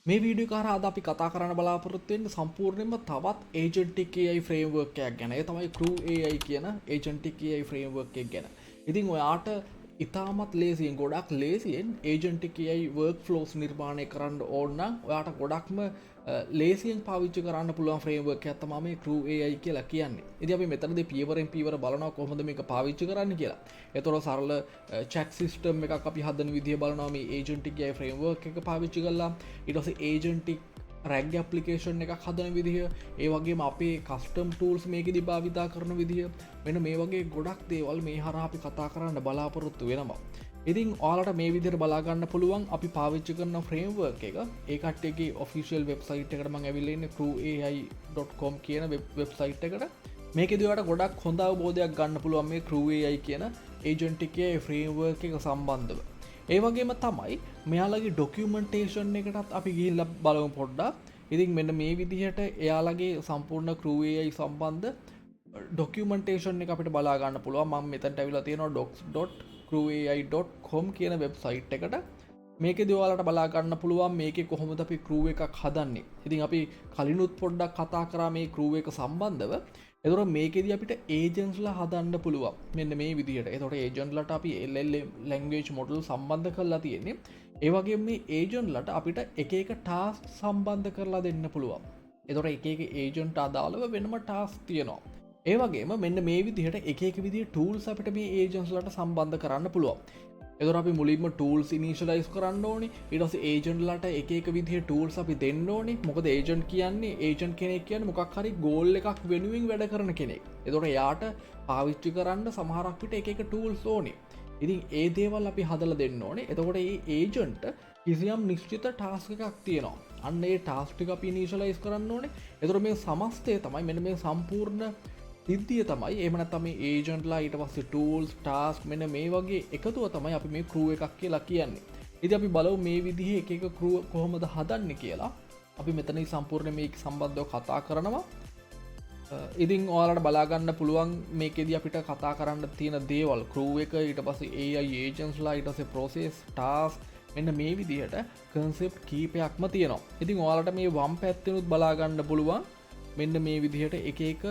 මේ වීඩියෝ එක හරහා අද අපි කතා කරන්න බලාපොරොත්තු වෙන්නේ සම්පූර්ණයෙන්ම තවත් agentic AI framework එකක් ගැන. ඒ තමයි Crew AI කියන agentic AI framework එක ගැන. ඉතින් ඔයාට ඉතාමත් ලේසියෙන් ගොඩක් ලේසියෙන් agentic AI workflows නිර්මාණය කරන්න ඕන නම් ඔයාට ගොඩක්ම ලේසියෙන් පාවිච්චි කරන්න පුළුවන් framework එකක් තමයි මේ Crew AI කියලා කියන්නේ. ඉතින් අපි මෙතනදී පියවරෙන් පියවර බලනවා කොහොමද මේක පාවිච්චි කරන්න කියලා. ඒතකොට සරල chat system එකක් අපි හදන විදිහ බලනවා මේ agentic AI framework එක පාවිච්චි කරලා. ඊට පස්සේ agentic රැග් ඇප්ලිකේෂන් එකක් හදන විදිහ, ඒ වගේම අපේ කස්ටම් ටූල්ස් මේකෙදි භාවිතා කරන විදිහ, මෙන්න මේ වගේ ගොඩක් දේවල් මේ හරහා අපි කතා කරන්න බලාපොරොත්තු වෙනවා. ඉතින් ඔයාලට මේ විදිහට බලා ගන්න පුළුවන් අපි පාවිච්චි කරන ෆ්‍රේම්වර්ක් එක. ඒ කට්ටියගේ ඔෆිෂියල් වෙබ්සයිට් එකට මම ඇවිල්ලා ඉන්නේ crewai.com කියන වෙබ්සයිට් එකට. මේකෙදි ඔයාලට ගොඩක් හොඳ අවබෝධයක් ගන්න පුළුවන් මේ Crew AI කියන agentic AI framework එක සම්බන්ධව. ඒ වගේම තමයි මෙයාලගේ ඩොකියුමන්ටේෂන් එකටත් අපි ගිහිල්ලා බලමු පොඩ්ඩක්. ඉතින් මෙන්න මේ විදිහට එයාලගේ සම්පූර්ණ Crew AI සම්බන්ධ ඩොකියුමන්ටේෂන් එක අපිට බලා ගන්න පුළුවන්. මම මෙතනට ඇවිල්ලා තියෙනවා docs.crewai.com කියන වෙබ්සයිට් එකට. මේකෙදි ඔයාලට බලා ගන්න පුළුවන් මේකේ කොහොමද අපි Crew එකක් හදන්නේ. ඉතින් අපි කලිනුත් පොඩ්ඩක් කතා කරා මේ Crew එක සම්බන්ධව. එතකොට මේකෙදි අපිට ඒජන්ට්ස්ලා හදන්න පුළුවන්. මෙන්න මේ විදිහට. එතකොට ඒජන්ට්ලට අපි LLM language model සම්බන්ධ කරලා තියෙන්නේ. ඒ වගේම මේ ඒජන්ට්ලට අපිට එක එක ටාස්ක් සම්බන්ධ කරලා දෙන්න පුළුවන්. එතකොට එක එක ඒජන්ට් අදාළව වෙනම ටාස්ක් තියෙනවා. ඒ වගේම මෙන්න මේ විදිහට එක එක විදිහේ ටූල්ස් අපිට මේ ඒජන්ට්ස්ලට සම්බන්ධ කරන්න පුළුවන්. එතකොට අපි මුලින්ම ටූල්ස් ඉනිෂියලයිස් කරන්න ඕනේ. ඊට පස්සේ ඒජන්ට්ලට එක එක විදිහේ ටූල්ස් අපි දෙන්න ඕනේ. මොකද ඒජන්ට් කියන්නේ ඒජන්ට් කෙනෙක් කියන්නේ මොකක් හරි ගෝල් එකක් වෙනුවෙන් වැඩ කරන කෙනෙක්. එතකොට එයාට පාවිච්චි කරන්න සමහරක් විට එක එක ටූල්ස් ඕනේ. ඉතින් ඒ දේවල් අපි හදලා දෙන්න ඕනේ. එතකොට මේ ඒජන්ට් කිසියම් නිශ්චිත ටාස්ක් එකක් තියෙනවා. අන්න ඒ ටාස්ක් ටික අපි ඉනිෂියලයිස් කරන්න ඕනේ. එතකොට මේ සමස්තය තමයි මෙන්න මේ සම්පූර්ණ සිද්ධිය තමයි. එහෙම නැත්නම් මේ ඒජන්ට්ලා ඊට පස්සේ ටූල්ස් ටාස්ක් මෙන්න මේ වගේ එකතුව තමයි අපි මේ Crew එකක් කියලා කියන්නේ. ඉතින් අපි බලමු මේ විදිහේ එක එක Crew කොහොමද හදන්නේ කියලා. අපි මෙතනදී සම්පූර්ණ මේක සම්බන්ධව කතා කරනවා. ඉතින් ඔයාලට බලා ගන්න පුළුවන් මේකෙදි අපිට කතා කරන්න තියෙන දේවල් Crew එක ඊට පස්සේ AI agents-ලා ඊට පස්සේ process task මෙන්න මේ විදිහට concept කීපයක්ම තියෙනවා. ඉතින් ඔයාලට මේ වම් පැත්තෙනුත් බලා ගන්න පුළුවන් මෙන්න මේ විදිහට එක එක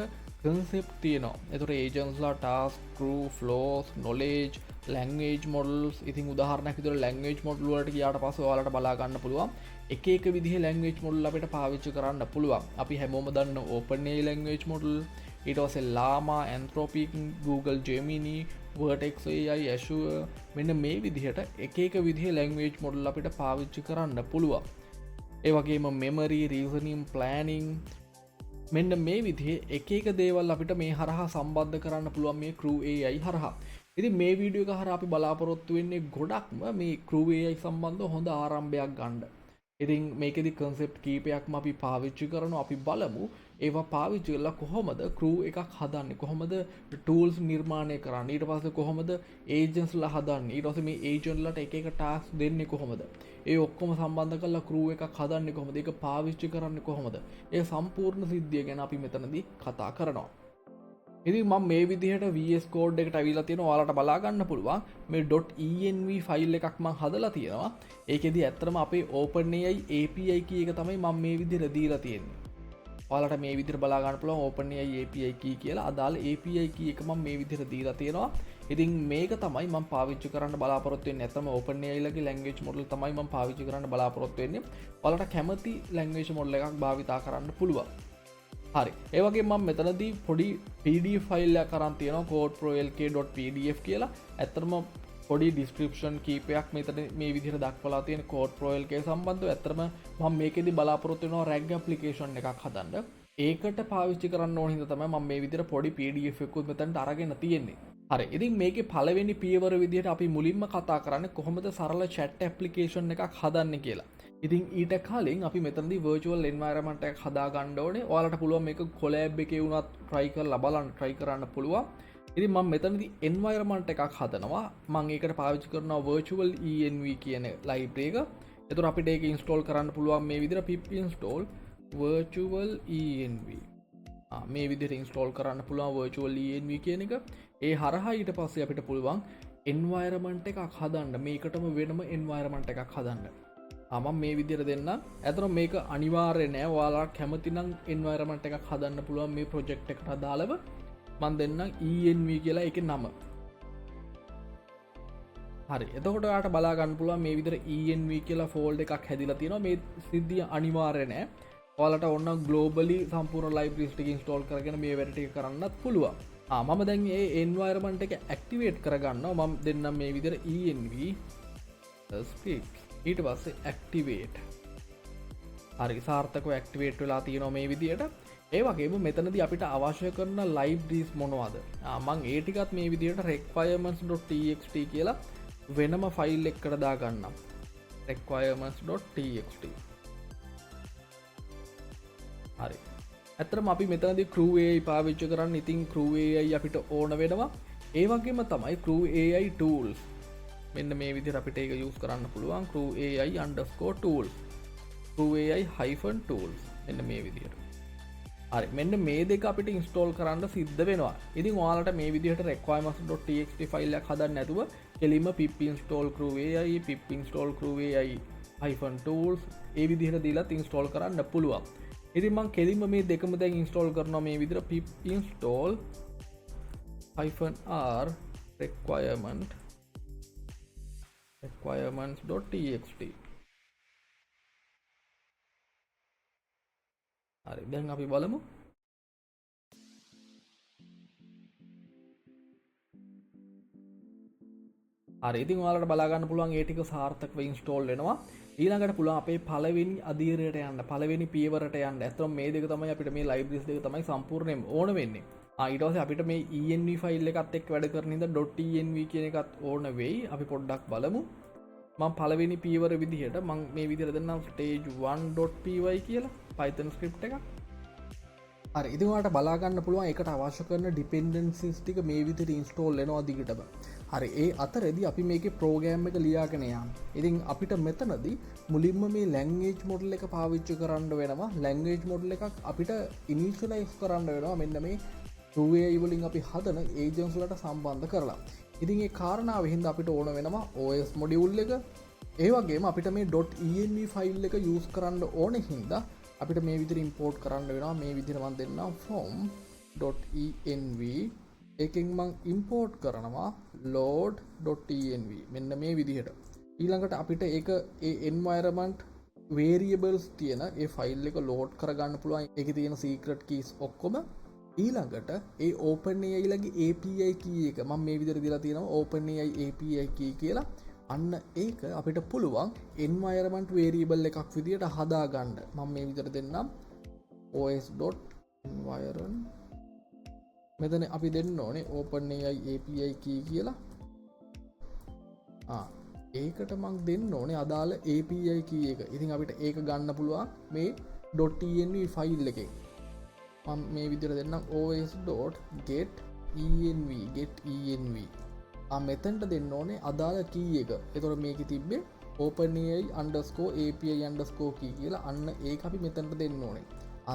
concept තියෙනවා. එතකොට agents-ලා task, crew, flows, knowledge, language models. ඉතින් උදාහරණයක් විදිහට language model වලට ගියාට පස්සේ ඔයාලට බලා ගන්න පුළුවන් එක එක විදිහේ language model අපිට පාවිච්චි කරන්න පුළුවන්. අපි හැමෝම දන්න OpenAI language model, ඊට පස්සේ Llama, Anthropic, Google Gemini, Vertex AI, Azure මෙන්න මේ විදිහට එක එක විදිහේ language model අපිට පාවිච්චි කරන්න පුළුවන්. ඒ වගේම memory, reasoning, planning මෙන්න මේ විදිහේ එක එක දේවල් අපිට මේ හරහා සම්බන්ධ කරන්න පුළුවන් මේ Crew AI හරහා. ඉතින් මේ වීඩියෝ එක හරහා අපි බලාපොරොත්තු වෙන්නේ ගොඩක්ම මේ Crew AI සම්බන්ධව හොඳ ආරම්භයක් ගන්න. ඉතින් මේකෙදි concept කීපයක්ම අපි පාවිච්චි කරනවා. අපි බලමු ඒවා පාවිච්චි කරලා කොහොමද Crew එකක් හදන්නේ, කොහොමද tools නිර්මාණය කරන්නේ, ඊට පස්සේ කොහොමද agentsලා හදන්නේ, ඊට පස්සේ මේ agentලාට එක එක task දෙන්නේ කොහොමද, ඒ ඔක්කොම සම්බන්ධ කරලා Crew එකක් හදන්නේ කොහොමද, ඒක පාවිච්චි කරන්නේ කොහොමද, ඒ සම්පූර්ණ සිද්ධිය ගැන අපි මෙතනදී කතා කරනවා. ඉතින් මම මේ විදිහට VS Code එකට ඇවිල්ලා තියෙනවා. ඔයාලට බලා ගන්න පුළුවන් මේ .env ෆයිල් එකක් මම හදලා තියෙනවා. ඒකෙදි ඇත්තටම අපේ OpenAI API key එක තමයි මම මේ විදිහට දීලා තියෙන්නේ. ඔයාලට මේ විදිහට බලා ගන්න පුළුවන් OpenAI API key කියලා අදාළ API key එක මම මේ විදිහට දීලා තියෙනවා. ඉතින් මේක තමයි මම පාවිච්චි කරන්න බලාපොරොත්තු වෙන්නේ. නැත්නම් OpenAI ලගේ language model තමයි මම පාවිච්චි කරන්න බලාපොරොත්තු වෙන්නේ. ඔයාලට කැමති language model එකක් භාවිතා කරන්න පුළුවන්. හරි, ඒ වගේ මම මෙතනදී පොඩි PDF ෆයිල් එකක් අරන් තියෙනවා code.pro.lk.pdf කියලා. ඇත්තටම පොඩි description කීපයක් මෙතන මේ විදිහට දක්වලා තියෙන code.pro.lk සම්බන්ධව. ඇත්තටම මම මේකෙදි බලාපොරොත්තු වෙනවා rag application එකක් හදන්න. ඒකට පාවිච්චි කරන්න ඕන හින්දා තමයි මම මේ විදිහට පොඩි PDF එකකුත් මෙතනට අරගෙන තියෙන්නේ. හරි, ඉතින් මේකේ පළවෙනි පියවර විදිහට අපි මුලින්ම කතා කරන්නේ කොහොමද සරල chat application එකක් හදන්නේ කියලා. ඉතින් ඊට කලින් අපි මෙතනදී virtual environment එකක් හදා ගන්න ඕනේ. ඔයාලට පුළුවන් මේක collab එකේ වුණත් try කරලා බලන්න, try කරන්න පුළුවන්. ඉතින් මම මෙතනදී environment එකක් හදනවා. මම ඒකට පාවිච්චි කරනවා virtual env කියන library එක. එතකොට අපිට ඒක install කරන්න පුළුවන් මේ විදිහට pip install virtual env. මේ විදිහට install කරන්න පුළුවන් virtual env කියන එක. ඒ හරහා ඊට පස්සේ අපිට පුළුවන් environment එකක් හදන්න. මේකටම වෙනම environment එකක් හදන්න. මම මේ විදිහට දෙන්න. ඇතන මේක අනිවාර්ය නෑ. ඔයාලා කැමති නම් එන්වයරන්මන්ට් එකක් හදන්න පුළුවන් මේ ප්‍රොජෙක්ට් එකට අදාළව. මම දෙන්නම් ENV කියලා ඒකේ නම. හරි. එතකොට ඔයාලට බලා ගන්න පුළුවන් මේ විදිහට ENV කියලා ෆෝල්ඩර් එකක් හැදිලා තියෙනවා. මේ සිද්ධිය අනිවාර්ය නෑ. ඔයාලට ඕන නම් ග්ලෝබලි සම්පූර්ණ ලයිබ්‍රරීස් ටික ඉන්ස්ටෝල් කරගෙන මේ වැඩ ටික කරන්නත් පුළුවන්. මම දැන් මේ එන්වයරන්මන්ට් එක ඇක්ටිවේට් කරගන්නවා. මම දෙන්නම් මේ විදිහට ENV speak ඊට පස්සේ ඇක්ටිවේට්. හරි සාර්ථකව ඇක්ටිවේට් වෙලා තියෙනවා මේ විදිහට. ඒ වගේම මෙතනදී අපිට අවශ්‍ය කරන ලයිබ්‍රරීස් මොනවද? මම ඒ ටිකත් මේ විදිහට requirements.txt කියලා වෙනම ෆයිල් එකකට දාගන්නම්. requirements.txt. හරි. ඇත්තටම අපි මෙතනදී crew AI පාවිච්චි කරන්න. ඉතින් crew AI අපිට ඕන වෙනවා. ඒ වගේම තමයි crew AI tools. මෙන්න මේ විදිහට අපිට ඒක යූස් කරන්න පුළුවන්. crew AI_tools. crew AI-tools. මෙන්න මේ විදිහට. හරි මෙන්න මේ දෙක අපිට ඉන්ස්ටෝල් කරන්න සිද්ධ වෙනවා. ඉතින් ඔයාලට මේ විදිහට requirements.txt ෆයිල් එකක් හදන්න නැතුව කෙලින්ම pip install crew AI, pip install crew AI-tools ඒ විදිහට දීලා ඉන්ස්ටෝල් කරන්න පුළුවන්. ඉතින් මම කෙලින්ම මේ දෙකම දැන් ඉන්ස්ටෝල් කරනවා මේ විදිහට pip install -r requirements.txt. හරි දැන් අපි බලමු. හරි ඉතින් ඔයාලට බලා ගන්න පුළුවන් ඒ ටික සාර්ථකව ඉන්ස්ටෝල් වෙනවා. ඊළඟට පුළුවන් අපේ පළවෙනි අධීරයට යන්න, පළවෙනි පියවරට යන්න. ඇත්තටම මේ දෙක තමයි අපිට මේ ලයිබ්‍රරීස් දෙක තමයි සම්පූර්ණයෙන්ම ඕන වෙන්නේ. ඊට පස්සේ අපිට මේ env ෆයිල් එකත් එක්ක වැඩ කරන හින්දා .env කියන එකත් ඕන වෙයි. අපි පොඩ්ඩක් බලමු. මම පළවෙනි පියවර විදිහට මම මේ විදිහට දෙන්නම් stage1.py කියලා Python script එකක්. හරි ඉතින් ඔයාලට බලා ගන්න පුළුවන් ඒකට අවශ්‍ය කරන dependencies ටික මේ විදිහට ඉන්ස්ටෝල් වෙනවා දිගටම. හරි ඒ අතරේදී අපි මේකේ ප්‍රෝග්‍රෑම් එක ලියාගෙන යන්න. ඉතින් අපිට මෙතනදී මුලින්ම මේ language model එක පාවිච්චි කරන්න වෙනවා. language model එකක් අපිට initialize කරන්න වෙනවා මෙන්න මේ crew AI වලින් අපි හදන agents වලට සම්බන්ධ කරලා. ඉතින් ඒ කාරණාව හින්දා අපිට ඕන වෙනවා OS module එක. ඒ වගේම අපිට මේ .env ෆයිල් එක use කරන්න ඕන හින්දා අපිට මේ විදිහට import කරන්න වෙනවා. මේ විදිහට මම දෙන්නම් from.env එකෙන් මම import කරනවා load.env මෙන්න මේ විදිහට. ඊළඟට අපිට ඒක ඒ environment variables තියෙන ඒ ෆයිල් එක load කරගන්න පුළුවන්. ඒකේ තියෙන secret keys ඔක්කොම. ඊළඟට ඒ OpenAI ලගේ API key එක මම මේ විදිහට දීලා තියෙනවා OpenAI API key කියලා. අන්න ඒක අපිට පුළුවන් environment variable එකක් විදිහට හදාගන්න. මම මේ විදිහට දෙන්නම් os.environment. මෙතන අපි දෙන්න ඕනේ OpenAI API key කියලා. ඒකට මම දෙන්න ඕනේ අදාළ API key එක. ඉතින් අපිට ඒක ගන්න පුළුවන් මේ .env ෆයිල් එකෙන්. මම මේ විදිහට දෙන්නම් os.get.env. මෙතනට දෙන්න ඕනේ අදාළ key එක. එතකොට මේකේ තිබ්බේ OpenAI_API_key කියලා. අන්න ඒක අපි මෙතනට දෙන්න ඕනේ.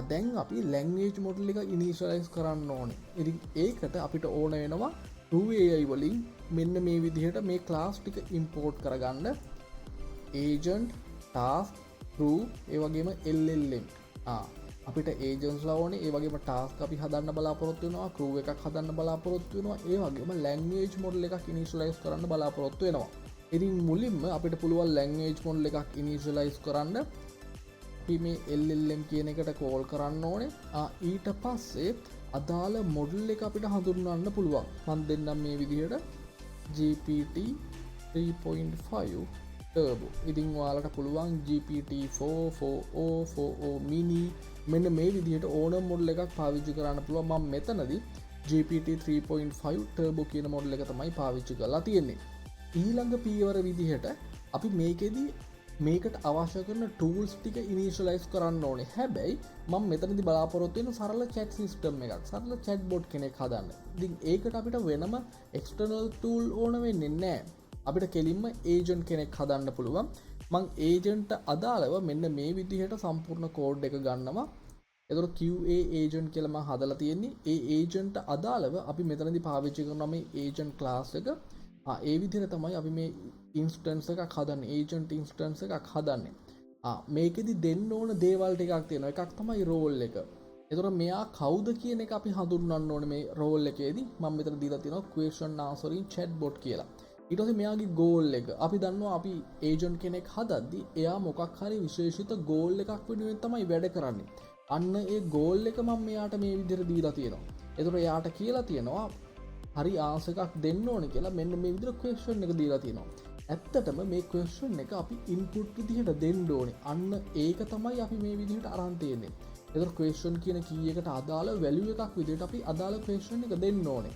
දැන් අපි language model එක initialize කරන්න ඕනේ. ඉතින් ඒකට අපිට ඕන වෙනවා crew AI වලින් මෙන්න මේ විදිහට මේ class ටික import කරගන්න. agent, task, crew, ඒ වගේම LLM. අපිට agents ලා ඕනේ. ඒ වගේම task අපි හදන්න බලාපොරොත්තු වෙනවා. crew එකක් හදන්න බලාපොරොත්තු වෙනවා. ඒ වගේම language model එකක් initialize කරන්න බලාපොරොත්තු වෙනවා. ඉතින් මුලින්ම අපිට පුළුවන් language model එකක් initialize කරන්න. අපි මේ LLM කියන එකට කෝල් කරන්න ඕනේ. ඊට පස්සේ අදාළ මොඩල් එක අපිට හඳුන්වන්න පුළුවන්. මම දෙන්නම් මේ විදිහට GPT 3.5 turbo. ඉතින් ඔයාලට පුළුවන් GPT 4, 4o, 4o mini මෙන්න මේ විදිහට ඕනම මොඩල් එකක් පාවිච්චි කරන්න පුළුවන්. මම මෙතනදී GPT 3.5 turbo කියන මොඩල් එක තමයි පාවිච්චි කරලා තියෙන්නේ. ඊළඟ පියවර විදිහට අපි මේකට අවශ්‍ය කරන tools ටික initialize කරන්න ඕනේ. හැබැයි මම මෙතනදී බලාපොරොත්තු වෙන සරල chat system එකක්, සරල chatbot කෙනෙක් හදන්න. ඉතින් ඒකට අපිට වෙනම external tool ඕන වෙන්නේ නැහැ. අපිට කෙලින්ම agent කෙනෙක් හදන්න පුළුවන්. මම agent අදාළව මෙන්න මේ විදිහට සම්පූර්ණ code එක ගන්නවා. එතකොට QA agent කියලා මම හදලා තියෙන්නේ. ඒ agent අදාළව අපි මෙතනදී පාවිච්චි කරනවා මේ agent class එක. ඒ විදිහට තමයි අපි මේ instance එකක් හදන්නේ, agent instance එකක් හදන්නේ. මේකෙදි දෙන්න ඕන දේවල් ටිකක් තියෙනවා. එකක් තමයි රෝල් එක. එතකොට මෙයා කවුද කියන එක අපි හඳුන්වන්න ඕනේ මේ රෝල් එකේදී. මම මෙතන දීලා තියෙනවා question answering chatbot කියලා. ඊට පස්සේ මෙයාගේ goal එක. අපි දන්නවා අපි agent කෙනෙක් හදද්දි එයා මොකක් හරි විශේෂිත goal එකක් වෙනුවෙන් තමයි වැඩ කරන්නේ. අන්න ඒ goal එක මම මෙයාට මේ විදිහට දීලා තියෙනවා. එතකොට එයාට කියලා තියෙනවා හරි ආන්සර් එකක් දෙන්න ඕනේ කියලා මෙන්න මේ විදිහට question එක දීලා තියෙනවා. ඇත්තටම මේ question එක අපි input විදිහට දෙන්න ඕනේ. අන්න ඒක තමයි අපි මේ විදිහට අරන් තියෙන්නේ. එතකොට question කියන key එකට අදාළ value එකක් විදිහට අපි අදාළ question එක දෙන්න ඕනේ.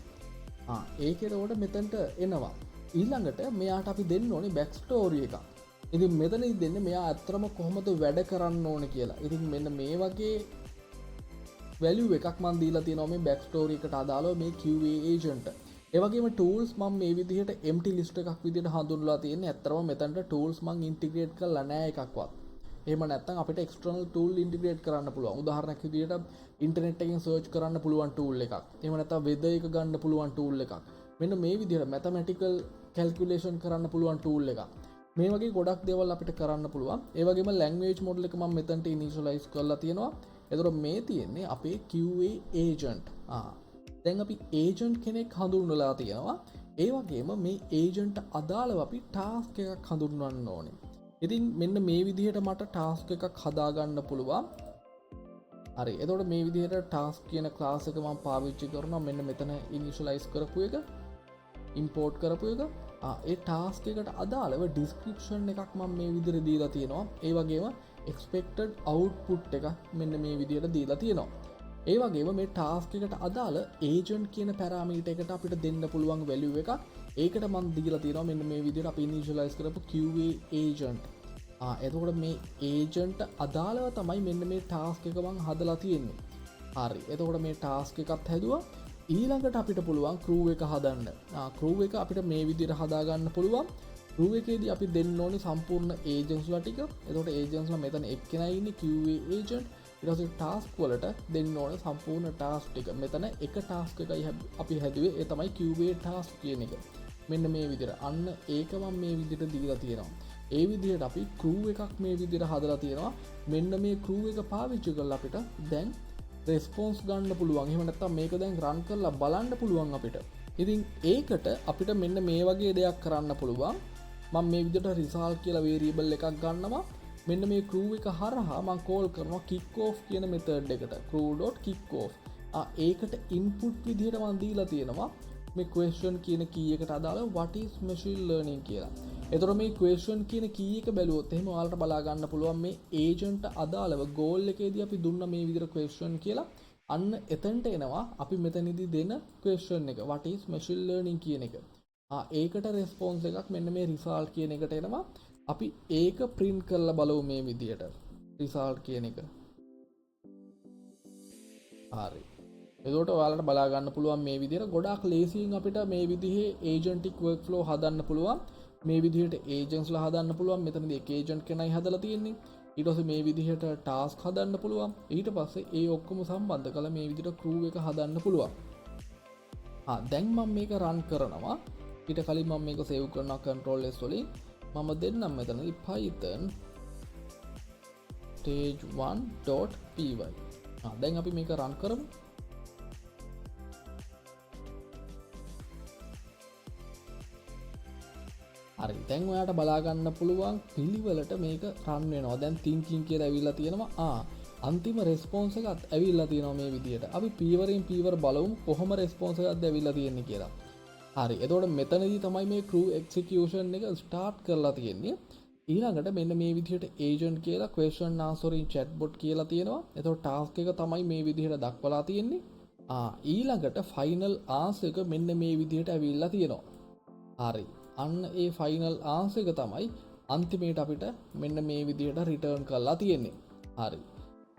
ඒකේට මෙතනට එනවා. ඊළඟට මෙයාට අපි දෙන්න ඕනේ back story එකක්. ඉතින් මෙතනදි දෙන්නේ මෙයා ඇත්තටම කොහොමද වැඩ කරන්න ඕනේ කියලා. ඉතින් මෙන්න මේ වගේ value එකක් මම දීලා තියෙනවා මේ back story එකට අදාළව මේ QA agent. ඒ වගේම tools මම මේ විදිහට empty list එකක් විදිහට හඳුන්වලා තියෙන්නේ. ඇත්තටම මෙතනට tools මම integrate කරලා නැහැ එකක්වත්. එහෙම නැත්නම් අපිට external tool integrate කරන්න පුළුවන්. උදාහරණයක් විදිහට internet එකෙන් search කරන්න පුළුවන් tool එකක්. එහෙම නැත්නම් weather එක ගන්න පුළුවන් tool එකක්. මෙන්න මේ විදිහට mathematical calculation කරන්න පුළුවන් tool එකක්. මේ වගේ ගොඩක් දේවල් අපිට කරන්න පුළුවන්. ඒ වගේම language model එක මම මෙතනට initialize කරලා තියෙනවා. එතකොට මේ තියෙන්නේ අපේ QA agent. දැන් අපි agent කෙනෙක් හඳුන්වලා තියෙනවා. ඒ වගේම මේ agent අදාළව අපි task එකක් හඳුන්වන්න ඕනේ. ඉතින් මෙන්න මේ විදිහට මට task එකක් හදාගන්න පුළුවන්. හරි. එතකොට මේ විදිහට task කියන class එක මම පාවිච්චි කරනවා. මෙන්න මෙතන initialize කරපු එක, import කරපු එක. ඒ task එකට අදාළව description එකක් මම මේ විදිහට දීලා තියෙනවා. ඒ වගේම expected output එක මෙන්න මේ විදිහට දීලා තියෙනවා. ඒ වගේම මේ task එකට අදාළ agent කියන parameter එකට අපිට දෙන්න පුළුවන් value එකක්. ඒකට මම දීලා තියෙනවා මෙන්න මේ විදිහට අපි initialize කරපු QA agent. එතකොට මේ agent අදාළව තමයි මෙන්න මේ task එක මම හදලා තියෙන්නේ. හරි. එතකොට මේ task එකත් හැදුවා. ඊළඟට අපිට පුළුවන් crew එක හදන්න. crew එක අපිට මේ විදිහට හදාගන්න පුළුවන්. crew එකේදී අපි දෙන්න ඕනේ සම්පූර්ණ agents ටික. එතකොට agents මෙතන එක්කෙනයි ඉන්නේ QA agent. ඊට පස්සේ task වලට දෙන්න ඕනේ සම්පූර්ණ task ටික. මෙතන එක task එකයි අපි හැදුවේ. ඒ තමයි QA task කියන එක. මෙන්න මේ විදිහට. අන්න ඒක මම මේ විදිහට දීලා තියෙනවා. ඒ විදිහට අපි crew එකක් මේ විදිහට හදලා තියෙනවා. මෙන්න මේ crew එක පාවිච්චි කරලා අපිට දැන් රෙස්පොන්ස් ගන්න පුළුවන්. එහෙම නැත්නම් මේක දැන් රන් කරලා බලන්න පුළුවන් අපිට. ඉතින් ඒකට අපිට මෙන්න මේ වගේ දෙයක් කරන්න පුළුවන්. මම මේ විදිහට result කියලා variable එකක් ගන්නවා. මෙන්න මේ crew එක හරහා මම call කරනවා kick off කියන method එකට. crew.kickoff. ඒකට input විදිහට මම දීලා තියෙනවා මේ question කියන key එකට අදාළව what is machine learning කියලා. එතකොට මේ question කියන key එක බැලුවොත් එහෙම ඔයාලට බලා ගන්න පුළුවන් මේ agent අදාළව goal එකේදී අපි දුන්න මේ විදිහට question කියලා අන්න එතනට එනවා අපි මෙතනදී දෙන question එක what is machine learning කියන එක. ඒකට response එකක් මෙන්න මේ result කියන එකට එනවා. අපි ඒක print කරලා බලමු මේ විදිහට result කියන එක. හරි. එතකොට ඔයාලට බලා ගන්න පුළුවන් මේ විදිහට ගොඩාක් ලේසියෙන් අපිට මේ විදිහේ agentic workflow හදන්න පුළුවන්. මේ විදිහට ඒජන්ස්ලා හදන්න පුළුවන්. මෙතනදී එක ඒජන්ට් කෙනයි හදලා තියෙන්නේ. ඊට පස්සේ මේ විදිහට ටාස්ක් හදන්න පුළුවන්. ඊට පස්සේ ඒ ඔක්කොම සම්බන්ධ කරලා මේ විදිහට crew එක හදන්න පුළුවන්. දැන් මම මේක run කරනවා. ඊට කලින් මම මේක save කරනවා control S වලින්. මම දෙන්නම් මෙතනදී python stage1.py. දැන් අපි මේක run කරමු. හරි. දැන් ඔයාලට බලා ගන්න පුළුවන් පිළිවෙලට මේක රන් වෙනවා. දැන් thinking කියලා ඇවිල්ලා තියෙනවා. අන්තිම response එකත් ඇවිල්ලා තියෙනවා මේ විදිහට. අපි පීවරෙන් පීවර බලමු කොහොම response එකක්ද ඇවිල්ලා තියෙන්නේ කියලා. හරි. එතකොට මෙතනදී තමයි මේ crew execution එක start කරලා තියෙන්නේ. ඊළඟට මෙන්න මේ විදිහට agent කියලා question answering chatbot කියලා තියෙනවා. එතකොට task එක තමයි මේ විදිහට දක්වලා තියෙන්නේ. ඊළඟට final answer එක මෙන්න මේ විදිහට ඇවිල්ලා තියෙනවා. හරි. අන්න ඒ ෆයිනල් ආන්සර් එක තමයි අන්තිමේට අපිට මෙන්න මේ විදිහට රිටර්න් කරලා තියෙන්නේ. හරි.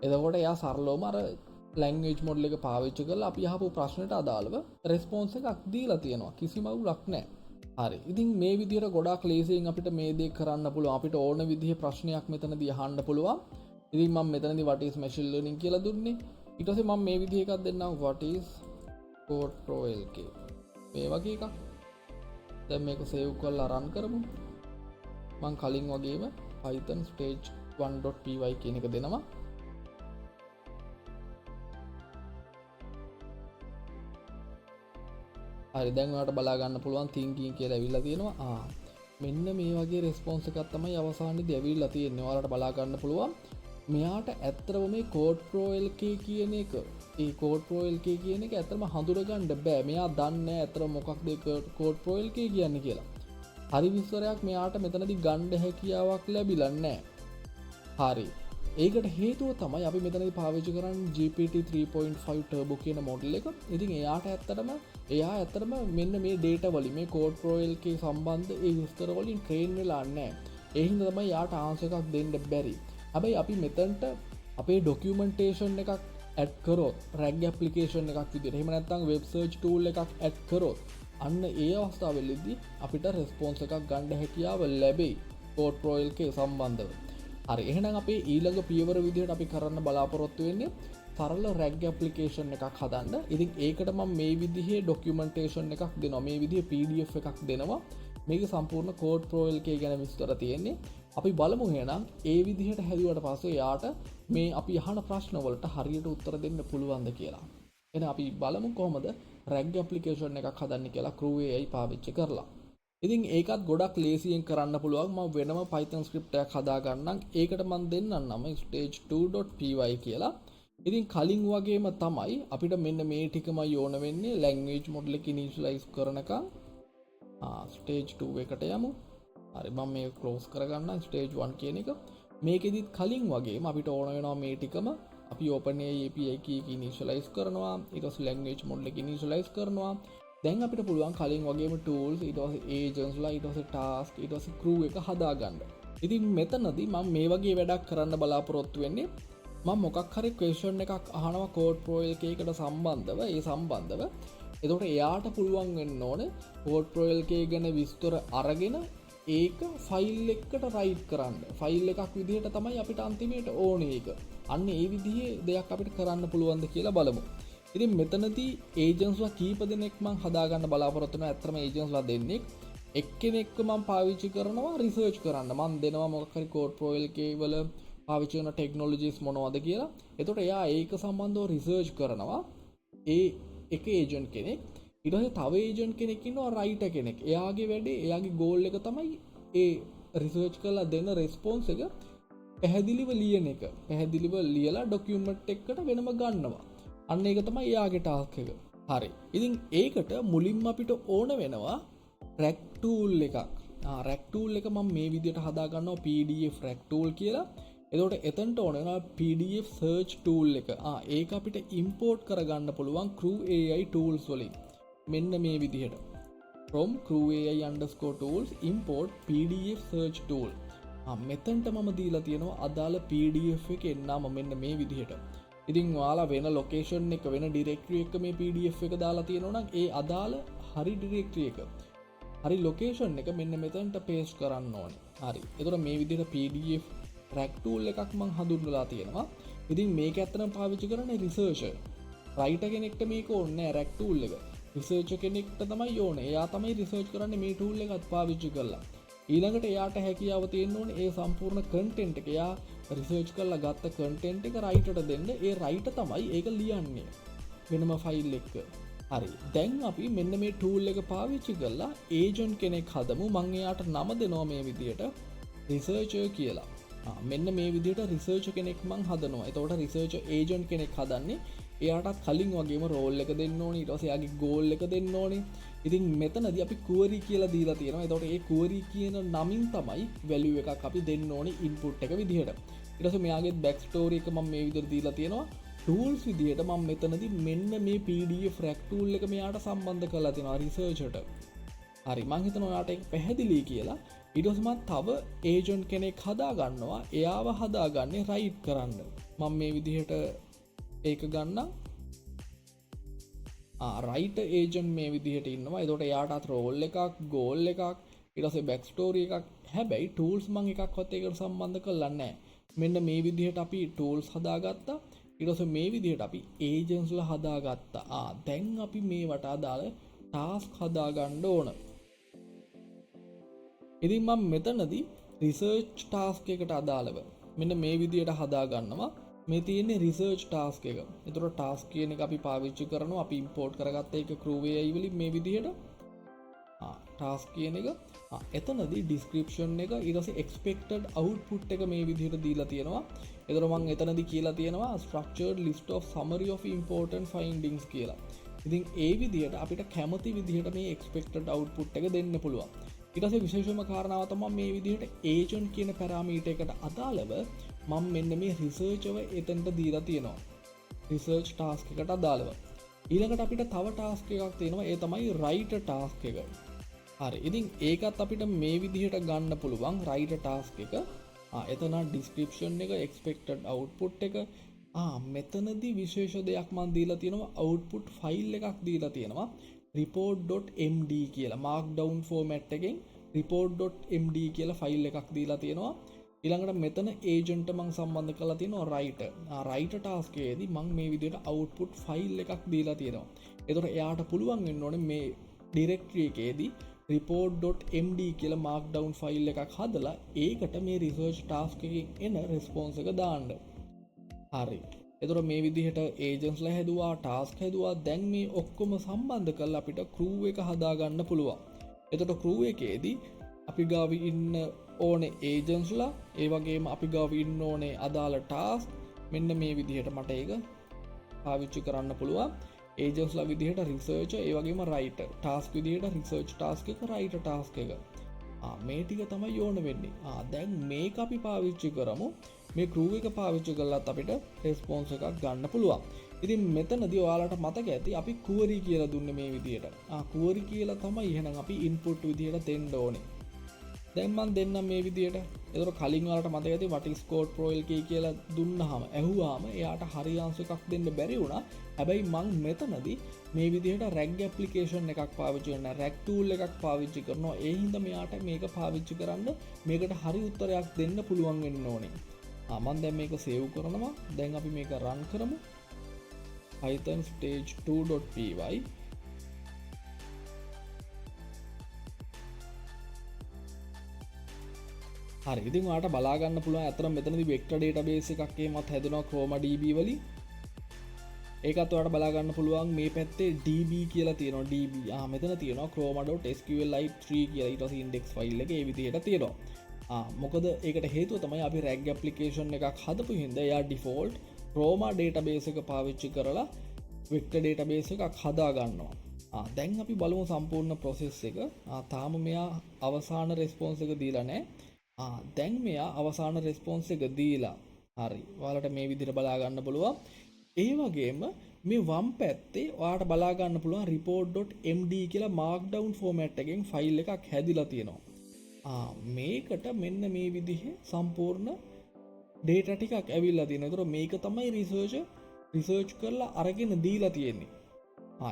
එතකොට එයා සරලවම අර ලැන්ග්වේජ් මොඩල් එක පාවිච්චි කරලා අපි අහපු ප්‍රශ්නෙට අදාළව රෙස්පොන්ස් එකක් දීලා තියෙනවා. කිසිම අවුලක් නැහැ. හරි. ඉතින් මේ විදිහට ගොඩාක් ලේසියෙන් අපිට මේ දේ කරන්න පුළුවන්. අපිට ඕන විදිහේ ප්‍රශ්නයක් මෙතනදී අහන්න පුළුවන්. ඉතින් මම මෙතනදී what is machine learning කියලා දුන්නේ. ඊට පස්සේ මම මේ විදිහ එකක් දෙන්නම් what is code pro lk. මේ වගේ එකක්. දැන් මේක සේව් කරලා රන් කරමු. මම කලින් වගේම python stage stage1.py කියන එක දෙනවා. හරි දැන් ඔයාලට බලා ගන්න පුළුවන් thinking කියලා ඇවිල්ලා තියෙනවා. මෙන්න මේ වගේ රෙස්පොන්ස් එකක් තමයි අවසානයේදී ඇවිල්ලා තියෙන්නේ. ඔයාලට බලා ගන්න පුළුවන්. මෙයාට ඇත්තටම මේ code pro lk කියන එක ඒ code pro lk කියන එක ඇත්තටම හඳුනගන්න බෑ. මෙයා දන්නේ නැහැ ඇත්තට මොකක්ද code pro lk කියන්නේ කියලා. හරි විස්තරයක් මෙයාට මෙතනදී ගන්න හැකියාවක් ලැබිලා නැහැ. හරි. ඒකට හේතුව තමයි අපි මෙතනදී පාවිච්චි කරන්නේ GPT 3.5 turbo කියන මොඩල් එක. ඉතින් එයා ඇත්තටම මෙන්න මේ data වලින් මේ code pro lk සම්බන්ධ ඒ විස්තර වලින් train වෙලා නැහැ. ඒ හින්දා තමයි යාට answer එකක් දෙන්න බැරි. හැබැයි අපි මෙතනට අපේ documentation එකක් add කරොත් rag application එකක් විදිහට එහෙම නැත්නම් web search tool එකක් add කරොත් අන්න ඒ අවස්ථාවවලදී අපිට response එකක් ගන්න හැකියාව ලැබෙයි code pro lk සම්බන්ධව. හරි එහෙනම් අපේ ඊළඟ පියවර විදිහට අපි කරන්න බලාපොරොත්තු වෙන්නේ සරල rag application එකක් හදන්න. ඉතින් ඒකට මම මේ විදිහේ documentation එකක් දෙනවා. මේ විදිහේ PDF එකක් දෙනවා. මේක සම්පූර්ණ code pro lk ගැන විස්තර තියෙන්නේ. අපි බලමු එහෙනම් ඒ විදිහට හැදුවට පස්සේ යාට මේ අපි අහන ප්‍රශ්න වලට හරියට උත්තර දෙන්න පුළුවන්ද කියලා. එහෙනම් අපි බලමු කොහොමද rag application එකක් හදන්න කියලා Crew AI පාවිච්චි කරලා. ඉතින් ඒකත් ගොඩක් ලේසියෙන් කරන්න පුළුවන්. මම වෙනම Python script එකක් හදා ගන්නම්. ඒකට මම දෙන්නම් stage2.py කියලා. ඉතින් කලින් වගේම තමයි අපිට මෙන්න මේ ටිකමයි ඕන වෙන්නේ language model එක initialize කරනකම්. stage 2 එකට යමු. හරි මම මේක close කරගන්නම් stage 1 කියන එක. මේකෙදිත් කලින් වගේම අපිට ඕන වෙනවා මේ ටිකම අපි OpenAI API key එක initialize කරනවා. ඊට පස්සේ language model එක initialize කරනවා. දැන් අපිට පුළුවන් කලින් වගේම tools ඊට පස්සේ agents ලා ඊට පස්සේ task ඊට පස්සේ crew එක හදාගන්න. ඉතින් මෙතනදී මම මේ වගේ වැඩක් කරන්න බලාපොරොත්තු වෙන්නේ මම මොකක් හරි question එකක් අහනවා code pro lk එකට සම්බන්ධව එතකොට එයාට පුළුවන් වෙන්න ඕනේ code pro lk ගැන විස්තර අරගෙන ඒක ෆයිල් එකකට රයිට් කරන්න. ෆයිල් එකක් විදිහට තමයි අපිට අන්තිමේට ඕනේ ඒක. අන්න ඒ විදිහේ දෙයක් අපිට කරන්න පුළුවන්ද කියලා බලමු. ඉතින් මෙතනදී ඒජන්ස්ලා කීප දෙනෙක් මම හදාගන්න බලාපොරොත්තු වෙනවා. ඇත්තටම ඒජන්ස්ලා දෙන්නෙක්. එක්කෙනෙක්ව මම පාවිච්චි කරනවා රිසර්ච් කරන්න. මම දෙනවා මොකක් හරි code pro lk වල පාවිච්චි කරන ටෙක්නොලොජිස් මොනවද කියලා. එතකොට එයා ඒක සම්බන්ධව රිසර්ච් කරනවා. ඒ එක ඒජන්ට් කෙනෙක්. ඊට පස්සේ තව ඒජන්ට් කෙනෙක් ඉන්නවා රයිටර් කෙනෙක්. එයාගේ වැඩේ එයාගේ ගෝල් එක තමයි ඒ රිසර්ච් කරලා දෙන රෙස්පොන්ස් එක පැහැදිලිව ලියන එක. පැහැදිලිව ලියලා ડોකියුමන්ට් එකකට වෙනම ගන්නවා. අන්න ඒක තමයි එයාගේ ටාස්ක් එක. හරි. ඉතින් ඒකට මුලින්ම අපිට ඕන වෙනවා rack tool එකක්. rack tool එක මම මේ විදිහට හදා ගන්නවා PDF rack tool කියලා. එතකොට එතනට ඕන වෙනවා PDF search tool එක. ඒක අපිට import කරගන්න පුළුවන් Crew AI tools වලින්. මෙන්න මේ විදිහට. from Crew AI_tools import PDF search tool. මෙතනට මම දීලා තියෙනවා අදාළ PDF එක එන්නාම මෙන්න මේ විදිහට. ඉතින් ඔයාලා වෙන ලොකේෂන් එක වෙන ඩිරෙක්ටරි එක මේ PDF එක දාලා තියෙනවා නම් ඒ අදාළ හරි ඩිරෙක්ටරි එක හරි ලොකේෂන් එක මෙන්න මෙතනට පේස්ට් කරන්න ඕනේ. හරි. එතකොට මේ විදිහට PDF rack tool එකක් මම හඳුන්වලා තියෙනවා. ඉතින් මේක ඇත්තටම පාවිච්චි කරන්නේ රිසර්චර්. රයිටර් කෙනෙක්ට මේක ඕනේ නැහැ rack tool එක. රිසර්චර් කෙනෙක්ට තමයි ඕනේ. එයා තමයි රිසර්ච් කරන්නේ මේ tool එකත් පාවිච්චි කරලා. ඊළඟට එයාට හැකියාව තියෙන්න ඕනේ ඒ සම්පූර්ණ content එක එයා රිසර්ච් කරලා ගත්ත content එක රයිටර්ට දෙන්න. ඒ රයිටර් තමයි ඒක ලියන්නේ වෙනම ෆයිල් එක. හරි. දැන් අපි මෙන්න මේ tool එක පාවිච්චි කරලා agent කෙනෙක් හදමු. මම එයාට නම දෙනවා මේ විදිහට researcher කියලා. මෙන්න මේ විදිහට රිසර්ච් කෙනෙක් මං හදනවා. එතකොට රිසර්ච් ඒජන්ට් කෙනෙක් හදන්නේ එයාටත් කලින් වගේම රෝල් එක දෙන්න ඕනේ. ඊට පස්සේ එයාගේ ගෝල් එක දෙන්න ඕනේ. ඉතින් මෙතනදී අපි query කියලා දීලා තියෙනවා. එතකොට ඒ query කියන නමින් තමයි value එකක් අපි දෙන්න ඕනේ input එක විදිහට. ඊට පස්සේ මෙයාගේ back story එක මම මේ විදිහට දීලා තියෙනවා. tools විදිහට මම මෙතනදී මෙන්න මේ PDF rack tool එක මෙයාට සම්බන්ධ කරලා තියෙනවා රිසර්චර්ට. හරි. මං හිතනවා ඔයාට ඒක පැහැදිලි කියලා. ඊට පස්සේ මම තව ඒජන්ට් කෙනෙක් හදා ගන්නවා. එයාව හදාගන්නේ රයිට් කරන්න. මම මේ විදිහට ඒක ගන්නම්. රයිට් ඒජන්ට් මේ විදිහට ඉන්නවා. එතකොට එයාටත් රෝල් එකක්, ගෝල් එකක්, ඊට පස්සේ බෑක් ස්ටෝරි එකක්. හැබැයි ටූල්ස් මම එකක්වත් ඒකට සම්බන්ධ කරලා නැහැ. මෙන්න මේ විදිහට අපි ටූල්ස් හදාගත්තා. ඊට පස්සේ මේ විදිහට අපි ඒජන්ට්ස්ලා හදාගත්තා. දැන් අපි මේවට අදාළ ටාස්ක් හදාගන්න ඕන. ඉතින් මම මෙතනදී රිසර්ච් ටාස්ක් එකට අදාළව මෙන්න මේ විදියට හදා ගන්නවා. මේ තියෙන්නේ රිසර්ච් ටාස්ක් එක. එතකොට ටාස්ක් කියන එක අපි පාවිච්චි කරනවා. අපි ඉම්පෝර්ට් කරගත්ත එක Groovy AI වලින් මේ විදියට ටාස්ක් කියන එක. එතනදී ඩිස්ක්‍රිප්ෂන් එක ඊට පස්සේ expected output එක මේ විදිහට දීලා තියෙනවා. එතකොට මම එතනදී කියලා තියෙනවා structured list of summary of important findings කියලා. ඉතින් ඒ විදිහට අපිට කැමති විදිහට මේ expected output එක දෙන්න පුළුවන්. ඊට පස්සේ විශේෂම කාරණාව තමයි මේ විදිහට agent කියන පැරාමීටර් එකට අදාළව මම මෙන්න මේ research එක එතනට දීලා තියෙනවා. research task එකට අදාළව. ඊළඟට අපිට තව ටාස්ක් එකක් තියෙනවා. ඒ තමයි write task එක. හරි. ඉතින් ඒකත් අපිට මේ විදිහට ගන්න පුළුවන් write task එක. එතන description එක expected output එක. මෙතනදී විශේෂ දෙයක් මම දීලා තියෙනවා. output file එකක් දීලා තියෙනවා. report.md කියලා markdown format එකෙන් report.md කියලා file එකක් දීලා තියෙනවා. ඊළඟට මෙතන agent මම සම්බන්ධ කරලා තියෙනවා writer. writer task එකේදී මම මේ විදිහට output file එකක් දීලා තියෙනවා. ඒතකොට එයාට පුළුවන් වෙන්න ඕනේ මේ directory එකේදී report.md කියලා markdown file එකක් හදලා ඒකට මේ research task එකකින් එන response එක දාන්න. හරි. එතකොට මේ විදිහට agents-ලා හැදුවා, task හැදුවා. දැන් මේ ඔක්කොම සම්බන්ධ කරලා අපිට crew එක හදා ගන්න පුළුවන්. එතකොට crew එකේදී අපි ගාව ඉන්න ඕනේ agents-ලා, ඒ වගේම අපි ගාව ඉන්න ඕනේ අදාළ task. මෙන්න මේ විදිහට මට ඒක පාවිච්චි කරන්න පුළුවන්. agents-ලා විදිහට researcher, ඒ වගේම writer. task විදිහට research task එක, writer task එක. මේ ටික තමයි ඕන වෙන්නේ. දැන් මේක අපි පාවිච්චි කරමු. මේ crew එක පාවිච්චි කරලත් අපිට response එකක් ගන්න පුළුවන්. ඉතින් මෙතනදී ඔයාලට මතක ඇති අපි query කියලා දුන්නේ මේ විදිහට. query කියලා තමයි එහෙනම් අපි input විදිහට දෙන්න ඕනේ. දැන් මම දෙන්නම් මේ විදිහට. ඒතකොට කලින් ඔයාලට මතක ඇති what is code pro lk කියලා දුන්නාම ඇහුවාම එයාට හරි answer එකක් දෙන්න බැරි වුණා. හැබැයි මම මෙතනදී මේ විදිහට rag application එකක් පාවිච්චි කරනවා. rag tool එකක් පාවිච්චි කරනවා. ඒ හින්දා මෙයාට මේක පාවිච්චි කරන්න මේකට හරි උත්තරයක් දෙන්න පුළුවන් වෙන්න ඕනේ. මම දැන් මේක සේව් කරනවා. දැන් අපි මේක run කරමු. python stage2.py. හරි. ඉතින් ඔයාලට බලා ගන්න පුළුවන් අතන මෙතනදී vector database එකක් එහෙමත් හැදෙනවා Chroma DB වලින්. ඒකත් ඔයාලට බලා ගන්න පුළුවන් මේ පැත්තේ DB කියලා තියෙනවා. DB. මෙතන තියෙනවා chroma.sqlite3 කියලා ඊට පස්සේ index file එක ඒ විදිහට තියෙනවා. මොකද ඒකට හේතුව තමයි අපි rag application එකක් හදපු හින්දා එයා default Chroma database එක පාවිච්චි කරලා vector database එකක් හදා ගන්නවා. දැන් අපි බලමු සම්පූර්ණ process එක. තාම මෙයා අවසාන response එක දීලා නැහැ. දැන් මෙයා අවසාන response එක දීලා. හරි. ඔයාලට මේ විදිහට බලා ගන්න පුළුවන්. ඒ වගේම මේ වම් පැත්තේ ඔයාලට බලා ගන්න පුළුවන් report.md කියලා markdown format එකෙන් file එකක් හැදිලා තියෙනවා. මේකට මෙන්න මේ විදිහේ සම්පූර්ණ data ටිකක් ඇවිල්ලා තියෙනවා. ඒතර මේක තමයි research කරලා අරගෙන දීලා තියෙන්නේ.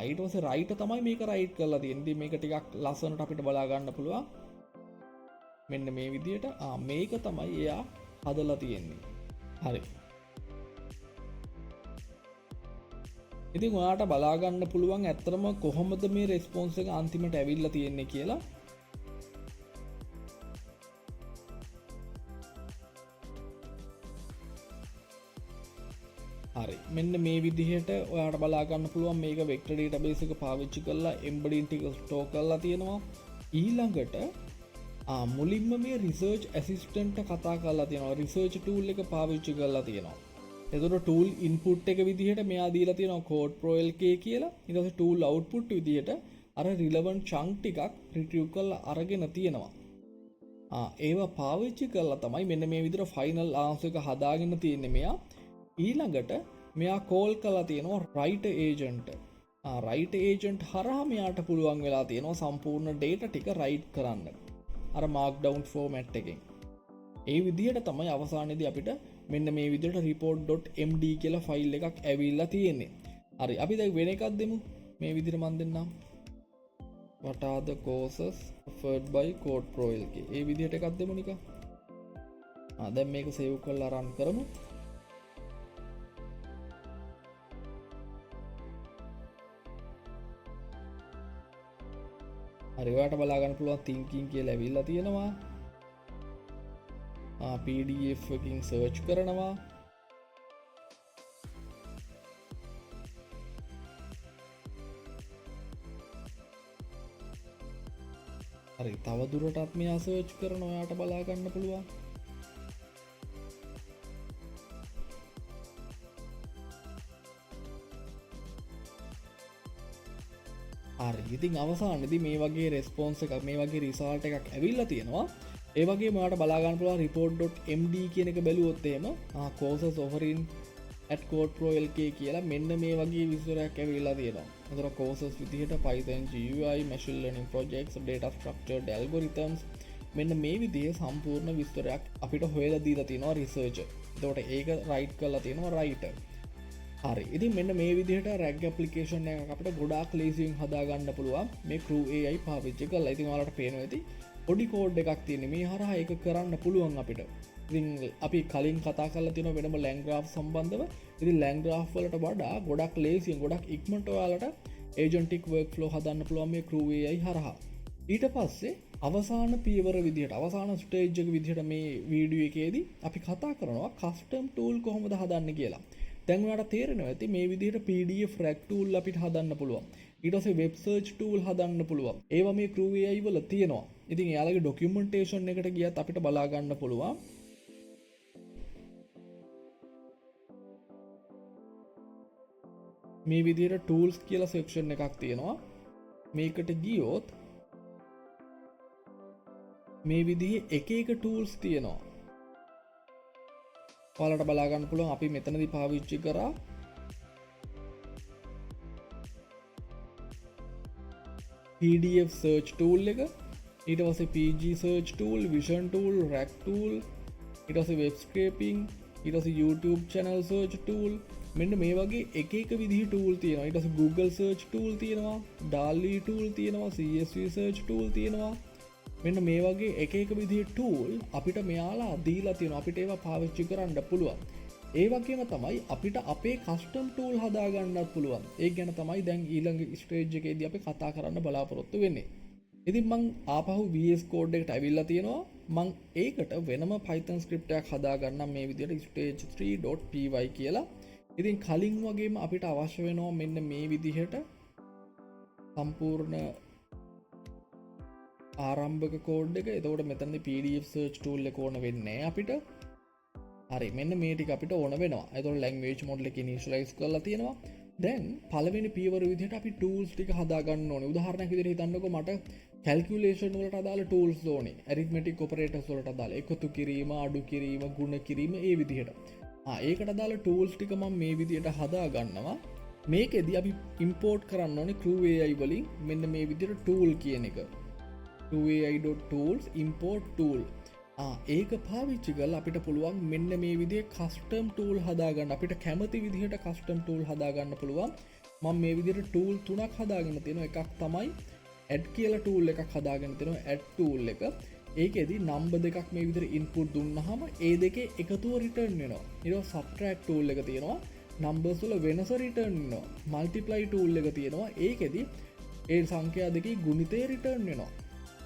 ඊට පස්සේ writer තමයි මේක write කරලා තියෙන්නේ. ඉතින් මේක ටිකක් ලස්සනට අපිට බලා ගන්න පුළුවන්. මෙන්න මේ විදිහට මේක තමයි එයා හදලා තියෙන්නේ. හරි. ඉතින් ඔයාට බලා ගන්න පුළුවන් ඇත්තටම කොහොමද මේ response එක අන්තිමට ඇවිල්ලා තියෙන්නේ කියලා. හරි. මෙන්න මේ විදිහට ඔයාට බලා ගන්න පුළුවන් මේක vector database එක පාවිච්චි කරලා embedding ටික store කරලා තියෙනවා. ඊළඟට මුලින්ම මේ research assistant කතා කරලා තියෙනවා. research tool එක පාවිච්චි කරලා තියෙනවා. එතකොට tool input එක විදිහට මෙයා දීලා තියෙනවා code pro lk කියලා. ඊට පස්සේ tool output විදිහට අර relevant chunk ටිකක් retrieve කරලා අරගෙන තියෙනවා. ඒවා පාවිච්චි කරලා තමයි මෙන්න මේ විදිහට final answer එක හදාගෙන තියෙන්නේ මෙයා. ඊළඟට මෙයා call කරලා තියෙනවා writer agent. writer agent හරහා මෙයාට පුළුවන් වෙලා තියෙනවා සම්පූර්ණ data ටික write කරන්න. අර markdown format එකෙන්. ඒ විදිහට තමයි අවසානයේදී අපිට මෙන්න මේ විදිහට report.md කියලා ෆයිල් එකක් ඇවිල්ලා තියෙන්නේ. හරි. අපි දැන් වෙන එකක් දෙමු. මේ විදිහට මම දෙන්නම්. what are the courses offered by code pro lk. ඒ විදිහට එකක් දෙමු නිකන්. දැන් මේක save කරලා run කරමු. හරි. ඔයාලට බලා ගන්න පුළුවන් thinking කියලා ඇවිල්ලා තියෙනවා. PDF එකකින් සර්ච් කරනවා. හරි, තව දුරටත් මෙයා සර්ච් කරන ඔයාට බලා ගන්න පුළුවන්. හරි, ඉතින් අවසානයේදී මේ වගේ රෙස්පොන්ස් එකක්, මේ වගේ රිසල්ට් එකක් ඇවිල්ලා තියෙනවා. ඒ වගේම ඔයාලට බලා ගන්න පුළුවන් report.md කියන එක බැලුවොත් එහෙම courses offering at Code Pro LK කියලා මෙන්න මේ වගේ විස්තරයක් ඇවිල්ලා තියෙනවා. ඒතර courses විදිහට Python GUI, machine learning projects, data structured algorithms මෙන්න මේ විදිහේ සම්පූර්ණ විස්තරයක් අපිට හොයලා දීලා තියෙනවා researcher. එතකොට ඒක write කරලා තියෙනවා writer. හරි, ඉතින් මෙන්න මේ විදිහට RAG application එකක් අපිට ගොඩාක් ලේසියෙන් හදා ගන්න පුළුවන් මේ Crew AI පාවිච්චි කරලා. ඉතින් ඔයාලට පේනවා ඇති පොඩි කෝඩ් එකක් තියෙන මේ හරහා ඒක කරන්න පුළුවන් අපිට. ඉතින් අපි කලින් කතා කරලා තියෙන වෙනම LangGraph සම්බන්ධව. ඉතින් LangGraph වලට වඩා ගොඩක් ලේසියෙන් ගොඩක් ඉක්මනට ඔයාලට agentic workflow හදන්න පුළුවන් මේ Crew AI හරහා. ඊට පස්සේ අවසාන පියවර විදිහට අවසාන ස්ටේජ් එක විදිහට මේ වීඩියෝ එකේදී අපි කතා කරනවා custom tool කොහොමද හදන්නේ කියලා. දැන් ඔයාලට තේරෙනවා ඇති මේ විදිහට PDF RAG tool අපිට හදන්න පුළුවන්. ඊට පස්සේ web search tool හදන්න පුළුවන්. ඒවා මේ Crew AI වල තියෙනවා. ඉතින් එයාලගේ documentation එකට ගියත් අපිට බලා ගන්න පුළුවන්. මේ විදිහට tools කියලා section එකක් තියෙනවා. මේකට ගියොත් මේ විදිහේ එක එක tools තියෙනවා. ඔයාලට බලා ගන්න පුළුවන් අපි මෙතනදී පාවිච්චි කරා PDF search tool එක, ඊට පස්සේ PG search tool, vision tool, RAG tool, ඊට පස්සේ web scraping, ඊට පස්සේ YouTube channel search tool. මෙන්න මේ වගේ එක එක විදිහේ tool තියෙනවා. ඊට පස්සේ Google search tool තියෙනවා, DALL-E tool තියෙනවා, CSV search tool තියෙනවා. මෙන්න මේ වගේ එක එක විදිහේ tool අපිට මෙයාලා දීලා තියෙනවා. අපිට ඒවා පාවිච්චි කරන්න පුළුවන්. ඒ වගේම තමයි අපිට අපේ custom tool හදා ගන්නත් පුළුවන්. ඒක ගැන තමයි දැන් ඊළඟ ස්ටේජ් එකේදී අපි කතා කරන්න බලාපොරොත්තු වෙන්නේ. ඉතින් මං ආපහු VS Code එකට ඇවිල්ලා තියෙනවා. මං ඒකට වෙනම Python script එකක් හදා ගන්නම් මේ විදිහට stage3.py කියලා. ඉතින් කලින් වගේම අපිට අවශ්‍ය වෙනවා මෙන්න මේ විදිහට සම්පූර්ණ ආරම්භක කෝඩ් එක. එතකොට මෙතනදී PDF search tool එක ඕන වෙන්නේ අපිට. හරි, මෙන්න මේ ටික අපිට ඕන වෙනවා. එතකොට language model එක initialize කරලා තියෙනවා. දැන් පළවෙනි පියවර විදිහට අපි tools ටික හදා ගන්න ඕනේ. උදාහරණයක් විදිහට හිතන්නකෝ මට calculation වලට අදාළ tools ඕනේ. arithmetic operators වලට අදාළ එකතු කිරීම, අඩු කිරීම, ගුණ කිරීම ඒ විදිහට. ඒකට අදාළ tools ටික මම මේ විදිහට හදා ගන්නවා. මේකෙදී අපි import කරන්න ඕනේ Crew AI වලින් මෙන්න මේ විදිහට tool කියන එක. crewai.tools import tool. ඒක පාවිච්චි කරලා අපිට පුළුවන් මෙන්න මේ විදිහේ custom tool හදාගන්න. අපිට කැමති විදිහට custom tool හදාගන්න පුළුවන්. මම මේ විදිහට tool තුනක් හදාගෙන තියෙනවා. එකක් තමයි add කියලා tool එකක් හදාගෙන තියෙනවා, add tool එක. ඒකෙදි number දෙකක් මේ විදිහට input දුන්නාම ඒ දෙකේ එකතුව return වෙනවා. ඊට පස්සේ subtract tool එක තියෙනවා. numbers වල වෙනස return වෙනවා. multiply tool එක තියෙනවා. ඒකෙදි ඒ සංඛ්‍යා දෙකේ ගුණිතය return වෙනවා.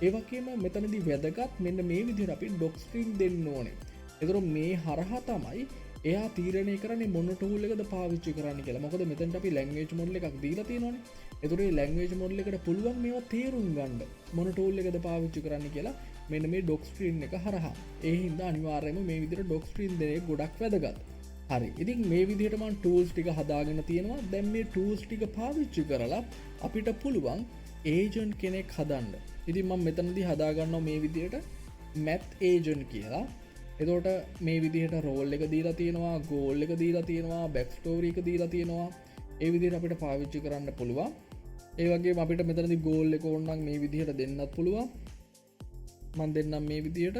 ඒ වගේම මෙතනදී වැදගත් මෙන්න මේ විදිහට අපි docstring දෙන්න ඕනේ. ඒතර මේ හරහා තමයි එයා තීරණය කරන්නේ මොන tool එකද පාවිච්චි කරන්න කියලා. මොකද මෙතනට අපි language model එකක් දීලා තියෙනවානේ. ඒතර මේ language model එකට පුළුවන් මේවා තේරුම් ගන්න මොන tool එකද පාවිච්චි කරන්න කියලා මෙන්න මේ docstring එක හරහා. ඒ හින්දා අනිවාර්යයෙන්ම මේ විදිහට docstring දෙන එක ගොඩක් වැදගත්. හරි, ඉතින් මේ විදිහට මම tools ටික හදාගෙන තියෙනවා. දැන් මේ tools ටික පාවිච්චි කරලා අපිට පුළුවන් agent කෙනෙක් හදන්න. ඉතින් මම මෙතනදී හදාගන්නවා මේ විදිහට math agent කියලා. එතකොට මේ විදිහට රෝල් එක දීලා තියෙනවා, goal එක දීලා තියෙනවා, back story එක දීලා තියෙනවා. ඒ විදිහට අපිට පාවිච්චි කරන්න පුළුවන්. ඒ වගේම අපිට මෙතනදී goal එක ඕන නම් මේ විදිහට දෙන්නත් පුළුවන්. මම දෙන්නම් මේ විදිහට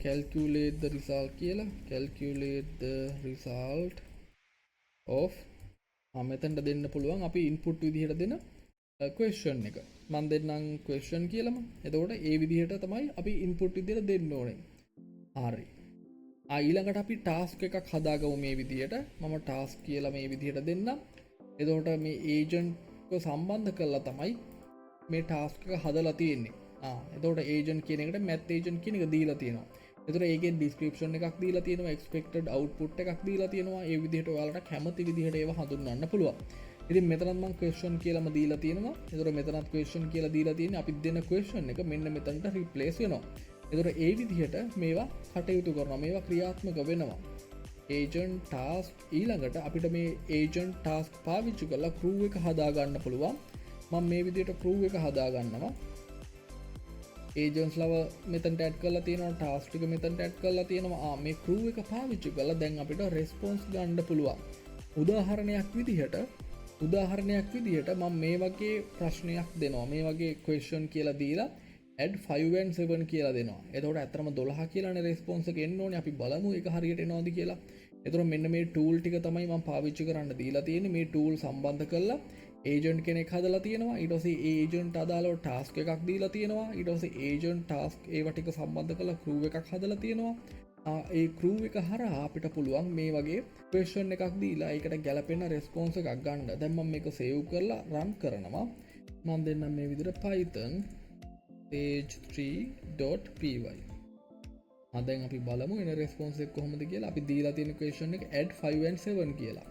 calculate the result කියලා. calculate the result of මෙතනට දෙන්න පුළුවන් අපි input විදිහට දෙන question එක. මම දෙන්නම් question කියලාම. එතකොට ඒ විදිහට තමයි අපි input විදිහට දෙන්න ඕනේ. හරි. ඊළඟට අපි task එකක් හදාගමු මේ විදිහට. මම task කියලා මේ විදිහට දෙන්නම්. එතකොට මේ agent එක සම්බන්ධ කරලා තමයි මේ task එක හදලා තියෙන්නේ. එතකොට agent කියන එකට math agent කියන එක දීලා තියෙනවා. එතකොට ඒකේ ඩිස්ක්‍රිප්ෂන් එකක් දීලා තියෙනවා, එක්ස්පෙක්ටඩ් අවුට්පුට් එකක් දීලා තියෙනවා. ඒ විදිහට ඔයාලට කැමති විදිහට ඒවා හඳුන්වන්න පුළුවන්. ඉතින් මෙතනත් මම ක්වෙස්චන් කියලාම දීලා තියෙනවා. එතකොට මෙතනත් ක්වෙස්චන් කියලා දීලා තියෙන්නේ අපි දෙන ක්වෙස්චන් එක මෙන්න මෙතනට රිප්ලේස් වෙනවා. එතකොට ඒ විදිහට මේවා කටයුතු කරනවා, මේවා ක්‍රියාත්මක වෙනවා. ඒජන්ට් ටාස්ක් ඊළඟට අපිට මේ ඒජන්ට් ටාස්ක් පාවිච්චි කරලා ක්‍රූ එක හදා ගන්න පුළුවන්. මම මේ විදිහට ක්‍රූ එක හදා ගන්නවා. ඒජන්ස් ලව මෙතනට ඇඩ් කරලා තියෙනවා, ටාස්ක් ටික මෙතනට ඇඩ් කරලා තියෙනවා. මේ ක්‍රූ එක පාවිච්චි කරලා දැන් අපිට රෙස්පොන්ස් ගන්න පුළුවන්. උදාහරණයක් විදිහට මම මේ වගේ ප්‍රශ්නයක් දෙනවා, මේ වගේ ක්වෙස්චන් කියලා දීලා add 5 and 7 කියලා දෙනවා. එතකොට ඇත්තටම 12 කියලානේ රෙස්පොන්ස් එක එන්න ඕනේ. අපි බලමු ඒක හරියට එනවද කියලා. එතකොට මෙන්න මේ ටූල් ටික තමයි මම පාවිච්චි කරන්න දීලා තියෙන්නේ. මේ ටූල් සම්බන්ධ කරලා ඒජන්ට් කෙනෙක් හදලා තියෙනවා. ඊට පස්සේ ඒ ඒජන්ට් අදාළව ටාස්ක් එකක් දීලා තියෙනවා. ඊට පස්සේ ඒජන්ට් ටාස්ක් ඒව ටික සම්බන්ධ කරලා ක්‍රූ එකක් හදලා තියෙනවා. ඒ ක්‍රූ එක හරහා අපිට පුළුවන් මේ වගේ ක්වෙස්චන් එකක් දීලා ඒකට ගැලපෙන රෙස්පොන්ස් එකක් ගන්න. දැන් මම මේක සේව් කරලා රන් කරනවා. මම දෙන්නම් මේ විදිහට python page3.py. දැන් අපි බලමු එන රෙස්පොන්ස් එක කොහොමද කියලා. අපි දීලා තියෙන ක්වෙස්චන් එක add 5 and 7 කියලා.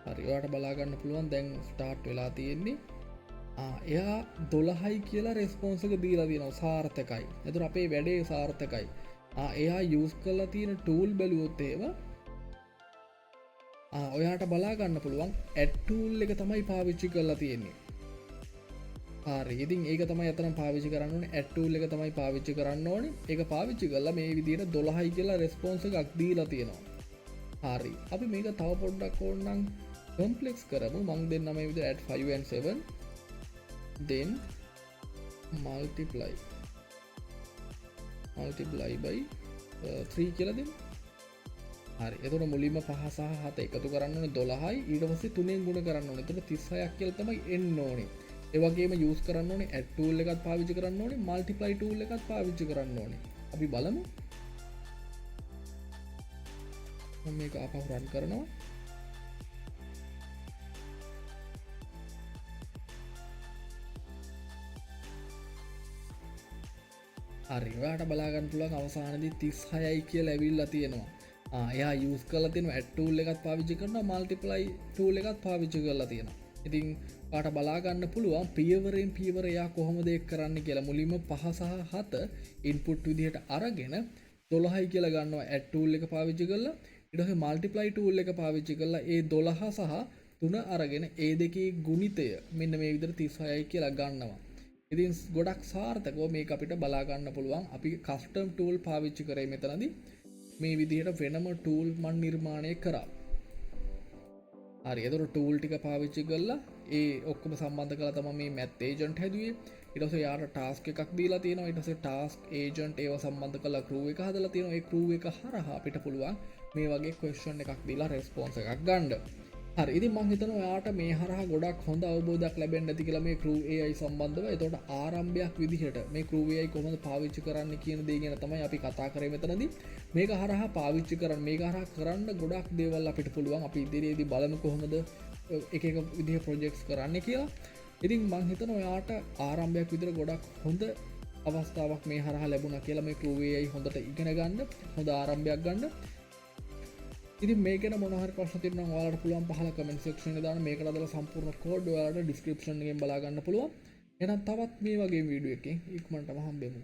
හරි, ඔයාලට බලා ගන්න පුළුවන් දැන් ස්ටාර්ට් වෙලා තියෙන්නේ. එයා 12යි කියලා රෙස්පොන්ස් එක දීලා තියෙනවා, සාර්ථකයි. එතකොට අපේ වැඩේ සාර්ථකයි. එයා යූස් කරලා තියෙන ටූල් බැලුවොත් එහෙම ඔයාට බලා ගන්න පුළුවන් ඇඩ් ටූල් එක තමයි පාවිච්චි කරලා තියෙන්නේ. හරි, ඉතින් ඒක තමයි අතන පාවිච්චි කරන්න ඕනේ. ඇඩ් ටූල් එක තමයි පාවිච්චි කරන්න ඕනේ. ඒක පාවිච්චි කරලා මේ විදිහට 12යි කියලා රෙස්පොන්ස් එකක් දීලා තියෙනවා. හරි, අපි මේක තව පොඩ්ඩක් ඕනනම් කොම්ප්ලෙක්ස් කරමු. මම දෙන්නම් මේ විදිහට add 5 and 7 then multiply by 3 කියලා දෙමු. හරි, එතකොට මුලින්ම 5 සහ 7 එකතු කරන්න ඕනේ 12යි. ඊට පස්සේ 3ෙන් ගුණ කරන්න ඕනේ. එතකොට 36ක් කියලා තමයි එන්න ඕනේ. ඒ වගේම යූස් කරන්න ඕනේ add tool එකත් පාවිච්චි කරන්න ඕනේ, multiply tool එකත් පාවිච්චි කරන්න ඕනේ. අපි බලමු. මම මේක ආපහු රන් කරනවා. හරි, ඔයාලට බලා ගන්න පුළුවන් අවසානයේදී 36යි කියලා ඇවිල්ලා තියෙනවා. එයා යූස් කරලා තියෙනවා add tool එකත් පාවිච්චි කරනවා, multiply tool එකත් පාවිච්චි කරලා තියෙනවා. ඉතින් ඔයාලට බලා ගන්න පුළුවන් පියවරෙන් පියවර එයා කොහොමද ඒක කරන්නේ කියලා. මුලින්ම 5 සහ 7 ඉන්පුට් විදිහට අරගෙන 12යි කියලා ගන්නවා add tool එක පාවිච්චි කරලා. ඊට පස්සේ multiply tool එක පාවිච්චි කරලා ඒ 12 සහ 3 අරගෙන ඒ දෙකේ ගුණිතය මෙන්න මේ විදිහට 36යි කියලා ගන්නවා. ඉතින් ගොඩක් සාර්ථකව මේක අපිට බලා ගන්න පුළුවන්. අපි කස්ටම් ටූල් පාවිච්චි කරේ මෙතනදී. මේ විදිහට වෙනම ටූල් මන් නිර්මාණය කරා. හරි, එතකොට ටූල් ටික පාවිච්චි කරලා ඒ ඔක්කොම සම්බන්ධ කරලා තමයි මේ math agent හැදුවේ. ඊට පස්සේ යාට ටාස්ක් එකක් දීලා තියෙනවා. ඊට පස්සේ ටාස්ක් ඒජන්ට් ඒව සම්බන්ධ කරලා ක්‍රූ එක හදලා තියෙනවා. ඒ ක්‍රූ එක හරහා අපිට පුළුවන් මේ වගේ ක්වෙස්චන් එකක් දීලා රෙස්පොන්ස් එකක් ගන්න. හරි, ඉතින් මම හිතනවා ඔයාට මේ හරහා ගොඩක් හොඳ අවබෝධයක් ලැබෙන්න ඇති කියලා මේ ක්‍රූ AI සම්බන්ධව. එතකොට ආරම්භයක් විදිහට මේ ක්‍රූ AI කොහොමද පාවිච්චි කරන්න කියන දේ ගැන තමයි අපි කතා කරේ මෙතනදී. මේක හරහා පාවිච්චි කරන්න, මේක හරහා කරන්න ගොඩක් දේවල් අපිට පුළුවන්. අපි ඉදිරියේදී බලමු කොහොමද එක එක විදිහේ ප්‍රොජෙක්ට්ස් කරන්න කියලා. ඉතින් මම හිතනවා ඔයාට ආරම්භයක් විදිහට ගොඩක් හොඳ අවස්ථාවක් මේ හරහා ලැබුණා කියලා මේ ක්‍රූ AI හොඳට ඉගෙන ගන්න, හොඳ ආරම්භයක් ගන්න. ඉතින් මේක ගැන මොන හරි ප්‍රශ්න තියෙනවා නම් ඔයාලට පුළුවන් පහල කමෙන්ට් සෙක්ෂන් එකේ දාන්න. මේකට අදාළ සම්පූර්ණ කෝඩ් ඔයාලට ඩිස්ක්‍රිප්ෂන් එකෙන් බලා ගන්න පුළුවන්. එහෙනම් තවත් මේ වගේ වීඩියෝ එකකින් ඉක්මනටම හම්බෙමු.